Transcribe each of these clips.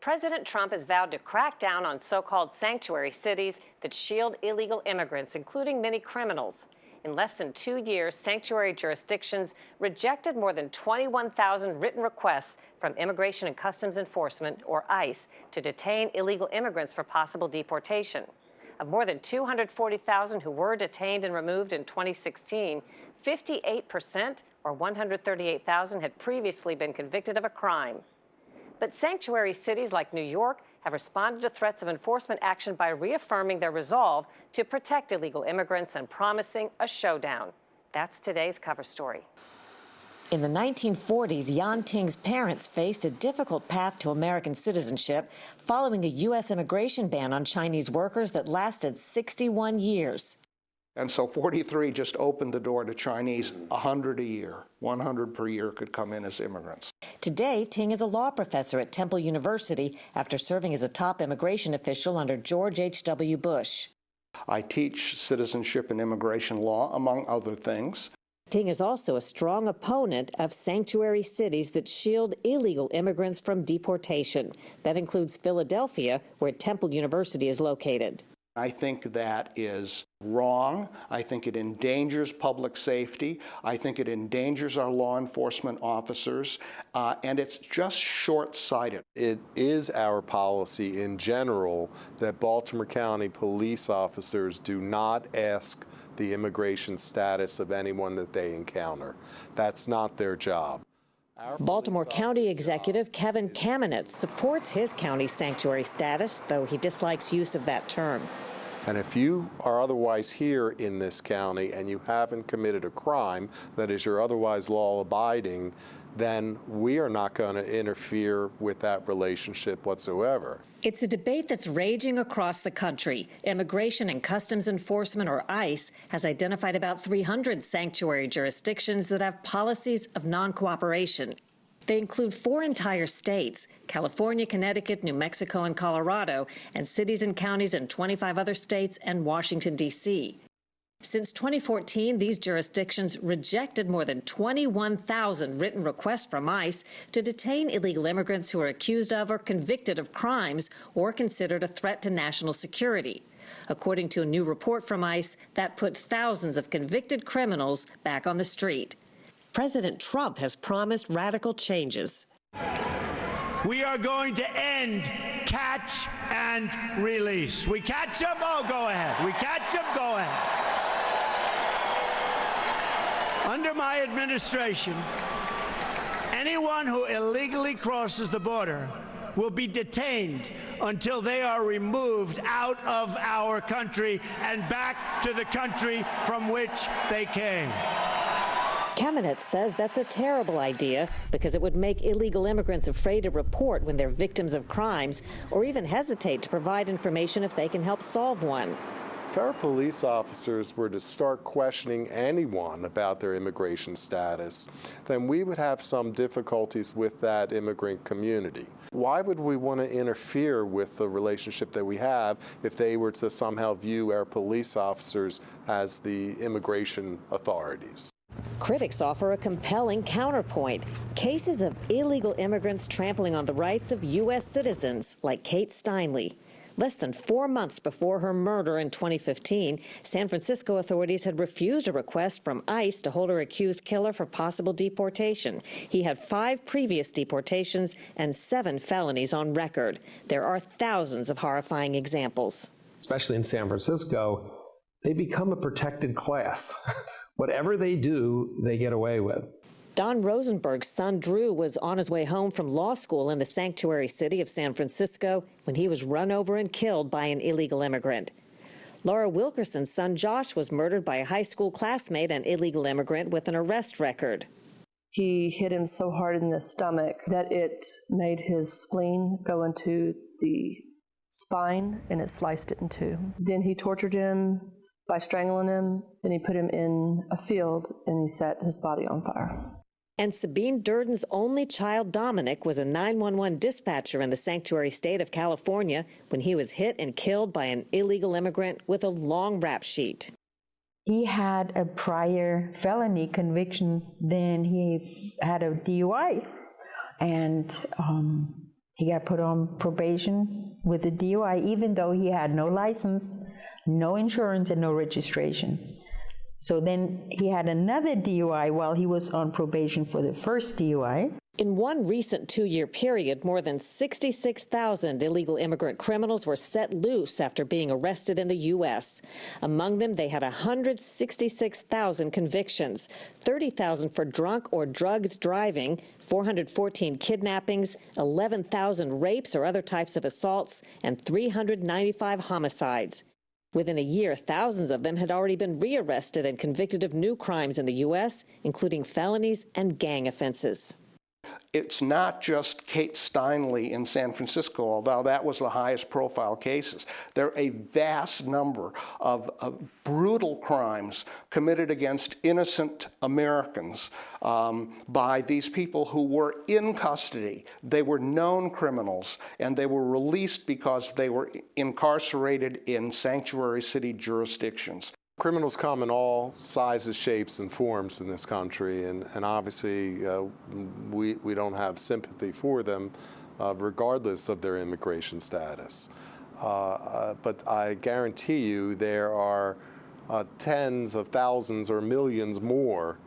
President Trump has vowed to crack down on so-called sanctuary cities that shield illegal immigrants, including many criminals. In less than 2 years, sanctuary jurisdictions rejected more than 21,000 written requests from Immigration and Customs Enforcement, or ICE, to detain illegal immigrants for possible deportation. Of more than 240,000 who were detained and removed in 2016, 58%, or 138,000, had previously been convicted of a crime. But sanctuary cities like New York have responded to threats of enforcement action by reaffirming their resolve to protect illegal immigrants and promising a showdown. That's today's cover story. In the 1940s, Yan Ting's parents faced a difficult path to American citizenship following a U.S. immigration ban on Chinese workers that lasted 61 years. And so 43 just opened the door to Chinese, 100 a year. 100 per year could come in as immigrants. Today, Ting is a law professor at Temple University after serving as a top immigration official under George H.W. Bush. I teach citizenship and immigration law, among other things. Ting is also a strong opponent of sanctuary cities that shield illegal immigrants from deportation. That includes Philadelphia, where Temple University is located. I think that is wrong. I think it endangers public safety. I think it endangers our law enforcement officers, and it's just short-sighted. It is our policy in general that Baltimore County police officers do not ask the immigration status of anyone that they encounter. That's not their job. Baltimore County Executive Kevin Kamenetz supports his county's sanctuary status, though he dislikes use of that term. And if you are otherwise here in this county and you haven't committed a crime, that is, you're otherwise law-abiding, then we are not going to interfere with that relationship whatsoever. It's a debate that's raging across the country. Immigration and Customs Enforcement, or ICE, has identified about 300 sanctuary jurisdictions that have policies of non-cooperation. They include 4 entire states: California, Connecticut, New Mexico, and Colorado, and cities and counties in 25 other states and Washington, D.C. Since 2014, these jurisdictions rejected more than 21,000 written requests from ICE to detain illegal immigrants who are accused of or convicted of crimes or considered a threat to national security. According to a new report from ICE, that put thousands of convicted criminals back on the street. President Trump has promised radical changes. We are going to end catch and release. We catch them, oh, go ahead. We catch them, go ahead. Under my administration, anyone who illegally crosses the border will be detained until they are removed out of our country and back to the country from which they came. Kamenetz says that's a terrible idea because it would make illegal immigrants afraid to report when they're victims of crimes or even hesitate to provide information if they can help solve one. If our police officers were to start questioning anyone about their immigration status, then we would have some difficulties with that immigrant community. Why would we want to interfere with the relationship that we have if they were to somehow view our police officers as the immigration authorities? Critics offer a compelling counterpoint. Cases of illegal immigrants trampling on the rights of U.S. citizens, like Kate Steinle. Less than 4 months before her murder in 2015, San Francisco authorities had refused a request from ICE to hold her accused killer for possible deportation. He had 5 previous deportations and 7 felonies on record. There are thousands of horrifying examples. Especially in San Francisco, they become a protected class. Whatever they do, they get away with. Don Rosenberg's son Drew was on his way home from law school in the sanctuary city of San Francisco when he was run over and killed by an illegal immigrant. Laura Wilkerson's son Josh was murdered by a high school classmate, an illegal immigrant with an arrest record. He hit him so hard in the stomach that it made his spleen go into the spine and it sliced it in 2. Then he tortured him by strangling him, and he put him in a field and he set his body on fire. And Sabine Durden's only child, Dominic, was a 911 dispatcher in the sanctuary state of California when he was hit and killed by an illegal immigrant with a long rap sheet. He had a prior felony conviction, then he had a DUI. And He got put on probation with a DUI, even though he had no license, no insurance, and no registration. So then he had another DUI while he was on probation for the first DUI. In one recent 2-year period, more than 66,000 illegal immigrant criminals were set loose after being arrested in the U.S. Among them, they had 166,000 convictions, 30,000 for drunk or drugged driving, 414 kidnappings, 11,000 rapes or other types of assaults, and 395 homicides. Within a year, thousands of them had already been rearrested and convicted of new crimes in the U.S., including felonies and gang offenses. It's not just Kate Steinle in San Francisco, although that was the highest profile cases. There are a vast number of brutal crimes committed against innocent Americans by these people who were in custody. They were known criminals, and they were released because they were incarcerated in sanctuary city jurisdictions. Criminals come in all sizes, shapes, and forms in this country, and obviously we don't have sympathy for them regardless of their immigration status. But I guarantee you there are tens of thousands or millions more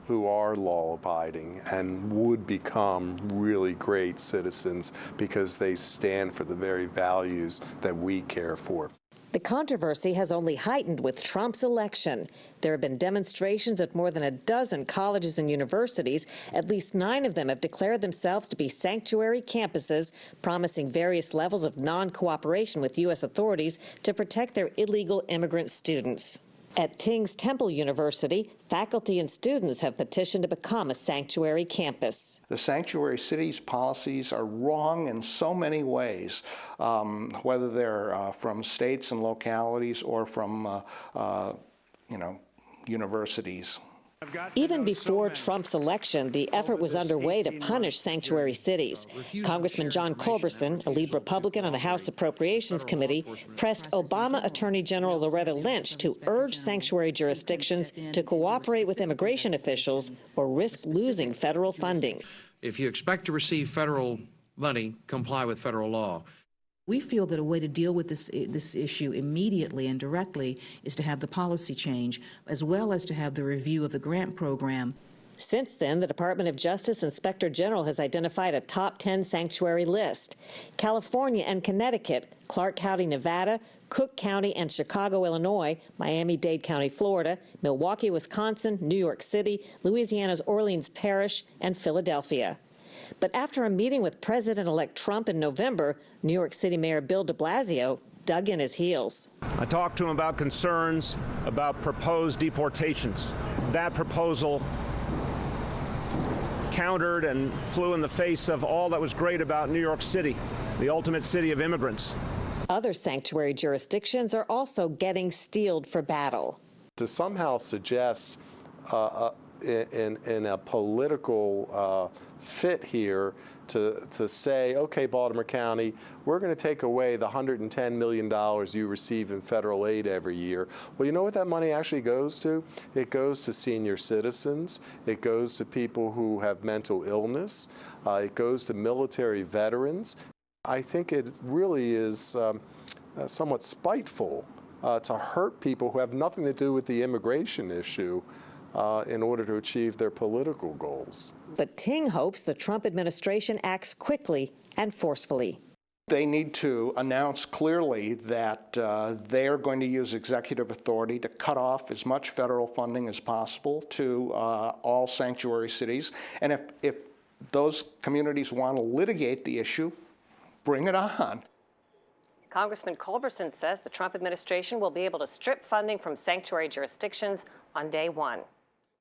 who are law-abiding and would become really great citizens because they stand for the very values that we care for. The controversy has only heightened with Trump's election. There have been demonstrations at more than a dozen colleges and universities. At least 9 of them have declared themselves to be sanctuary campuses, promising various levels of non-cooperation with U.S. authorities to protect their illegal immigrant students. At Ting's Temple University, faculty and students have petitioned to become a sanctuary campus. The sanctuary cities policies are wrong in so many ways, whether they're from states and localities or from, universities. Even before Trump's election, the effort was underway to punish sanctuary cities. Congressman John Culberson, a lead Republican on the House Appropriations Committee, pressed Obama Attorney General Loretta Lynch to urge sanctuary jurisdictions to cooperate with immigration officials or risk losing federal funding. If you expect to receive federal money, comply with federal law. We feel that a way to deal with this issue immediately and directly is to have the policy change, as well as to have the review of the grant program. Since then, the Department of Justice Inspector General has identified a top 10 sanctuary list. California and Connecticut, Clark County, Nevada, Cook County and Chicago, Illinois, Miami-Dade County, Florida, Milwaukee, Wisconsin, New York City, Louisiana's Orleans Parish, and Philadelphia. But after a meeting with President-elect Trump in November, New York City Mayor Bill de Blasio dug in his heels. I talked to him about concerns about proposed deportations. That proposal countered and flew in the face of all that was great about New York City, the ultimate city of immigrants. Other sanctuary jurisdictions are also getting steeled for battle. To somehow suggest in a political fit here to say, okay, Baltimore County, we're going to take away the $110 million you receive in federal aid every year. Well, you know what that money actually goes to? It goes to senior citizens. It goes to people who have mental illness. It goes to military veterans. I think it really is somewhat spiteful to hurt people who have nothing to do with the immigration issue in order to achieve their political goals. But Ting hopes the Trump administration acts quickly and forcefully. They need to announce clearly that they are going to use executive authority to cut off as much federal funding as possible to all sanctuary cities. And if those communities want to litigate the issue, bring it on. Congressman Culberson says the Trump administration will be able to strip funding from sanctuary jurisdictions on day 1.